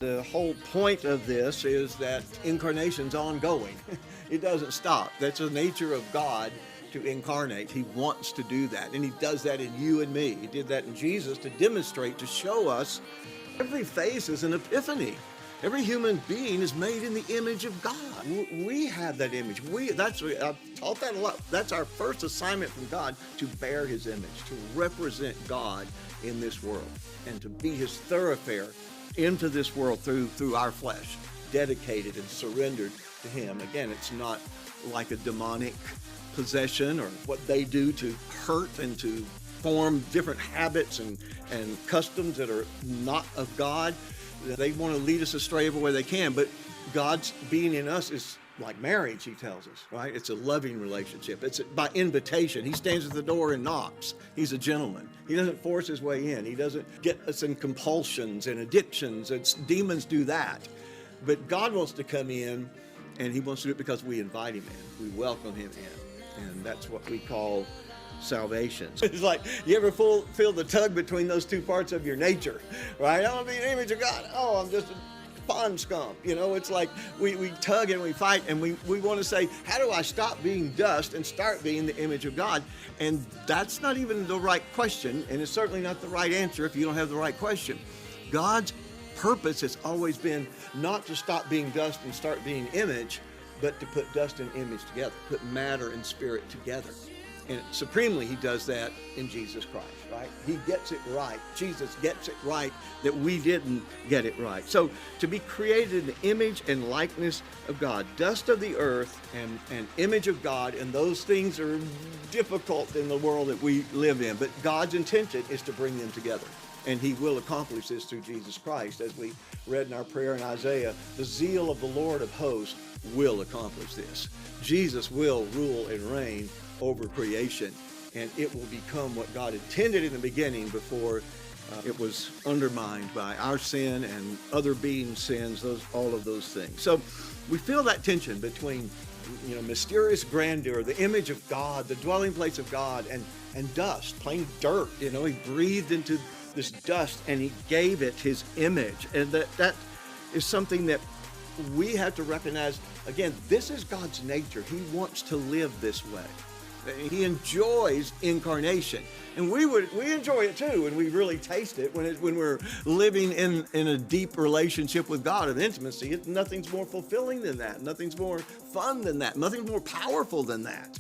The whole point of this is that incarnation's ongoing. It doesn't stop. That's the nature of God, to incarnate. He wants to do that, and he does that in you and me. He did that in Jesus to demonstrate, to show us every face is an epiphany. Every human being is made in the image of God. We have that image. I've taught that a lot. That's our first assignment from God, to bear his image, to represent God in this world, and to be his thoroughfare into this world through our flesh, dedicated and surrendered to him. Again, it's not like a demonic possession or what they do to hurt and to form different habits and customs that are not of God. They want to lead us astray every way they can, but God's being in us is like marriage, he tells us, right? It's a loving relationship. It's by invitation. He stands at the door and knocks. He's a gentleman. He doesn't force his way in. He doesn't get us in compulsions and addictions. Demons do that. But God wants to come in, and he wants to do it because we invite him in. We welcome him in. And that's what we call salvation. It's like, you ever feel the tug between those two parts of your nature, right? I want to be an image of God. Oh, I'm just a pond scum. It's like we tug and we fight, and we want to say, how do I stop being dust and start being the image of God? And that's not even the right question, and it's certainly not the right answer if you don't have the right question. God's purpose has always been not to stop being dust and start being image, but to put dust and image together, put matter and spirit together. And supremely, he does that in Jesus Christ, right? He gets it right. Jesus gets it right that we didn't get it right. So to be created in the image and likeness of God, dust of the earth and image of God, and those things are difficult in the world that we live in. But God's intention is to bring them together. And he will accomplish this through Jesus Christ. As we read in our prayer in Isaiah, the zeal of the Lord of hosts will accomplish this. Jesus will rule and reign over creation, and it will become what God intended in the beginning before it was undermined by our sin and other beings' sins, all of those things. So we feel that tension between mysterious grandeur, the image of God, the dwelling place of God, and dust, plain dirt. He breathed into this dust and he gave it his image, and that is something that we have to recognize. Again, this is God's nature. He wants to live this way. He enjoys incarnation, and we enjoy it too when we really taste it, when we're living in a deep relationship with God of intimacy. Nothing's more fulfilling than that. Nothing's more fun than that. Nothing's more powerful than that.